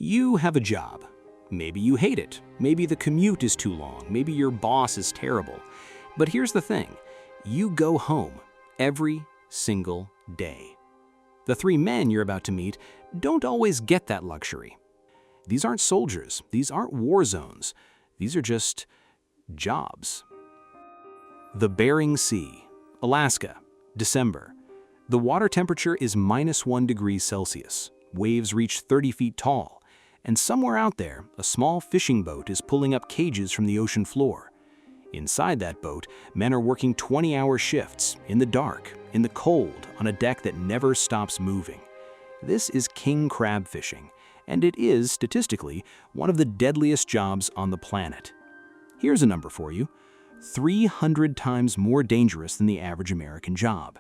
You have a job. Maybe you hate it. Maybe the commute is too long. Maybe your boss is terrible. But here's the thing. You go home every single day. The three men you're about to meet don't always get that luxury. These aren't soldiers. These aren't war zones. These are just jobs. The Bering Sea, Alaska, December. The water temperature is -1 degree Celsius. Waves reach 30 feet tall. And somewhere out there, a small fishing boat is pulling up cages from the ocean floor. Inside that boat, men are working 20-hour shifts, in the dark, in the cold, on a deck that never stops moving. This is king crab fishing, and it is, statistically, one of the deadliest jobs on the planet. Here's a number for you: 300 times more dangerous than the average American job.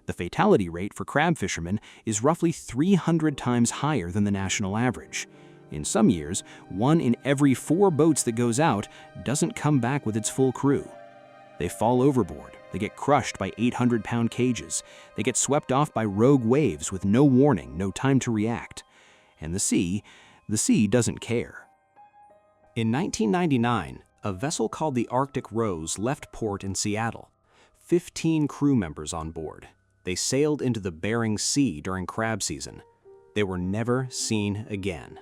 The fatality rate for crab fishermen is roughly 300 times higher than the national average. In some years, 1 in every 4 boats that goes out doesn't come back with its full crew. They fall overboard, they get crushed by 800-pound cages, they get swept off by rogue waves with no warning, no time to react. And the sea doesn't care. In 1999, a vessel called the Arctic Rose left port in Seattle. 15 crew members on board. They sailed into the Bering Sea during crab season. They were never seen again.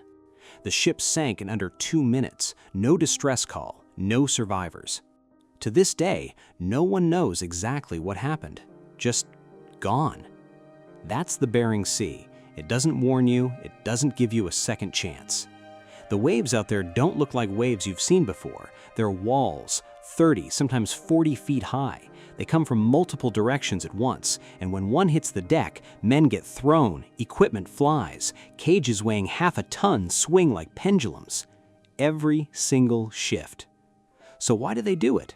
The ship sank in under 2 minutes, no distress call, no survivors. To this day, no one knows exactly what happened. Just gone. That's the Bering Sea. It doesn't warn you, it doesn't give you a second chance. The waves out there don't look like waves you've seen before. They're walls, 30, sometimes 40 feet high. They come from multiple directions at once, and when one hits the deck, men get thrown, equipment flies, cages weighing half a ton swing like pendulums. Every single shift. So why do they do it?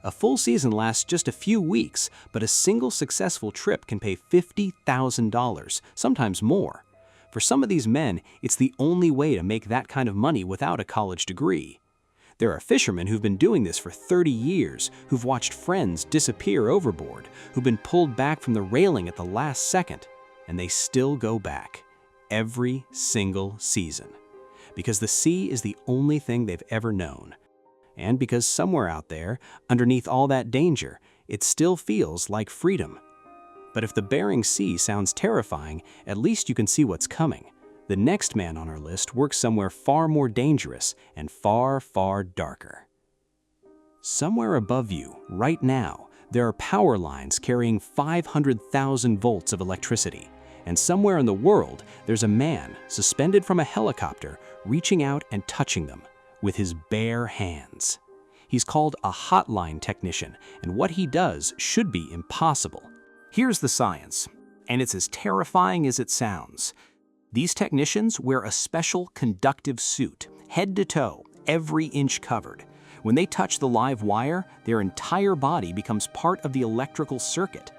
A full season lasts just a few weeks, but a single successful trip can pay $50,000, sometimes more. For some of these men, it's the only way to make that kind of money without a college degree. There are fishermen who've been doing this for 30 years, who've watched friends disappear overboard, who've been pulled back from the railing at the last second, and they still go back, every single season. Because the sea is the only thing they've ever known. And because somewhere out there, underneath all that danger, it still feels like freedom. But if the Bering Sea sounds terrifying, at least you can see what's coming. The next man on our list works somewhere far more dangerous and far, far darker. Somewhere above you, right now, there are power lines carrying 500,000 volts of electricity. And somewhere in the world, there's a man suspended from a helicopter reaching out and touching them with his bare hands. He's called a Hotline Technician, and what he does should be impossible. Here's the science, and it's as terrifying as it sounds. These technicians wear a special conductive suit, head to toe, every inch covered. When they touch the live wire, their entire body becomes part of the electrical circuit.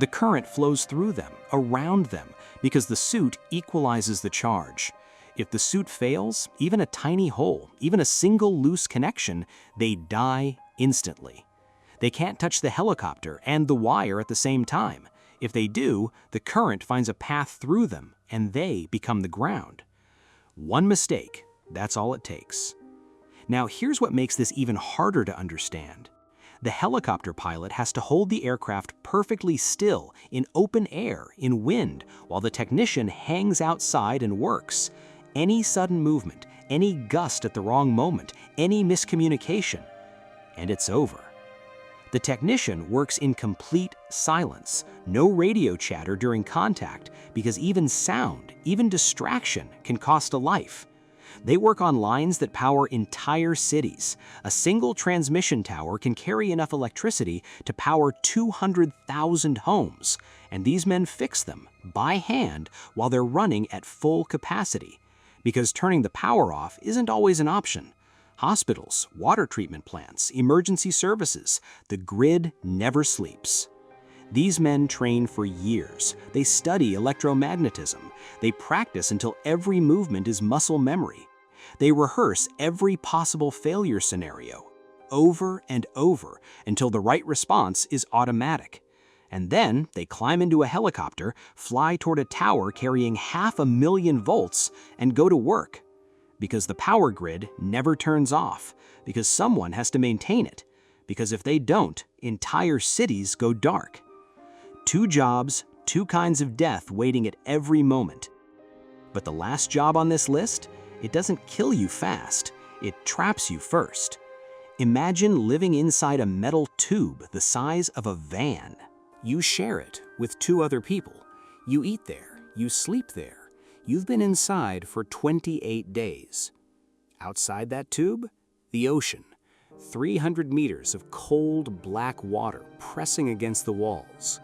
The current flows through them, around them, because the suit equalizes the charge. If the suit fails, even a tiny hole, even a single loose connection, they die instantly. They can't touch the helicopter and the wire at the same time. If they do, the current finds a path through them, and they become the ground. One mistake, that's all it takes. Now here's what makes this even harder to understand. The helicopter pilot has to hold the aircraft perfectly still, in open air, in wind, while the technician hangs outside and works. Any sudden movement, any gust at the wrong moment, any miscommunication, and it's over. The technician works in complete silence, no radio chatter during contact, because even sound, even distraction, can cost a life. They work on lines that power entire cities. A single transmission tower can carry enough electricity to power 200,000 homes, and these men fix them, by hand, while they're running at full capacity. Because turning the power off isn't always an option. Hospitals, water treatment plants, emergency services, the grid never sleeps. These men train for years. They study electromagnetism. They practice until every movement is muscle memory. They rehearse every possible failure scenario, over and over, until the right response is automatic. And then they climb into a helicopter, fly toward a tower carrying 500,000 volts, and go to work. Because the power grid never turns off, because someone has to maintain it, because if they don't, entire cities go dark. 2 jobs, 2 kinds of death waiting at every moment. But the last job on this list, it doesn't kill you fast, it traps you first. Imagine living inside a metal tube the size of a van. You share it with 2 other people. You eat there, you sleep there. You've been inside for 28 days. Outside that tube, the ocean. 300 meters of cold, black water pressing against the walls.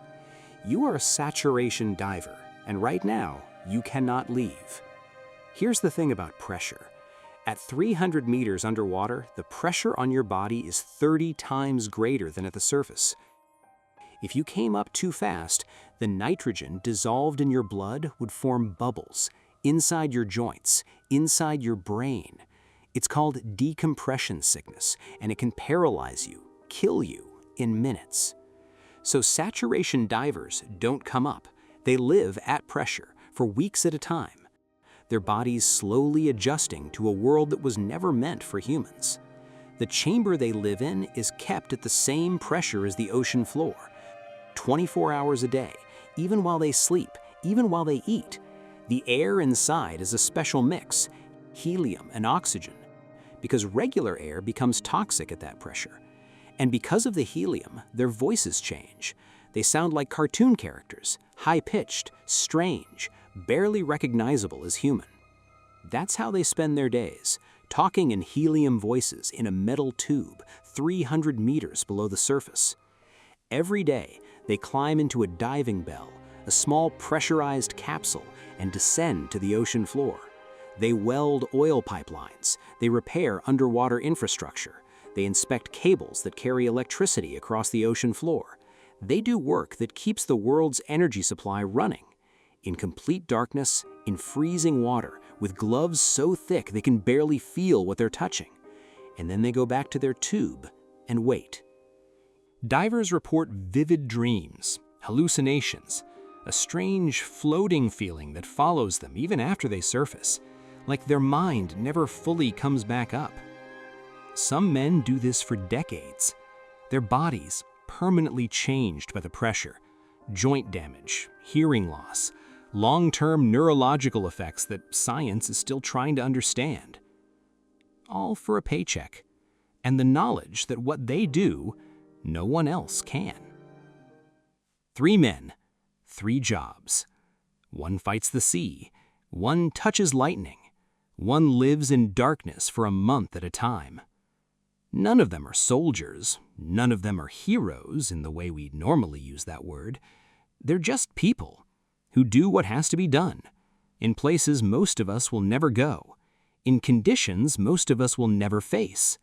You are a saturation diver, and right now, you cannot leave. Here's the thing about pressure. At 300 meters underwater, the pressure on your body is 30 times greater than at the surface. If you came up too fast, the nitrogen dissolved in your blood would form bubbles inside your joints, inside your brain. It's called decompression sickness, and it can paralyze you, kill you in minutes. So saturation divers don't come up. They live at pressure for weeks at a time. Their bodies slowly adjusting to a world that was never meant for humans. The chamber they live in is kept at the same pressure as the ocean floor, 24 hours a day, even while they sleep, even while they eat. The air inside is a special mix, helium and oxygen, because regular air becomes toxic at that pressure. And because of the helium, their voices change. They sound like cartoon characters, high-pitched, strange, barely recognizable as human. That's how they spend their days, talking in helium voices in a metal tube 300 meters below the surface. Every day, they climb into a diving bell, a small pressurized capsule, and descend to the ocean floor. They weld oil pipelines, they repair underwater infrastructure, they inspect cables that carry electricity across the ocean floor. They do work that keeps the world's energy supply running. In complete darkness, in freezing water, with gloves so thick they can barely feel what they're touching. And then they go back to their tube and wait. Divers report vivid dreams, hallucinations, a strange floating feeling that follows them even after they surface, like their mind never fully comes back up. Some men do this for decades. Their bodies permanently changed by the pressure, joint damage, hearing loss, long-term neurological effects that science is still trying to understand. All for a paycheck, and the knowledge that what they do, no one else can. 3 men, 3 jobs. One fights the sea, one touches lightning, one lives in darkness for a month at a time. None of them are soldiers, none of them are heroes in the way we normally use that word. They're just people who do what has to be done, in places most of us will never go, in conditions most of us will never face,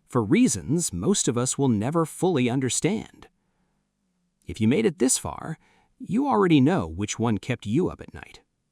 for reasons most of us will never fully understand. If you made it this far, you already know which one kept you up at night.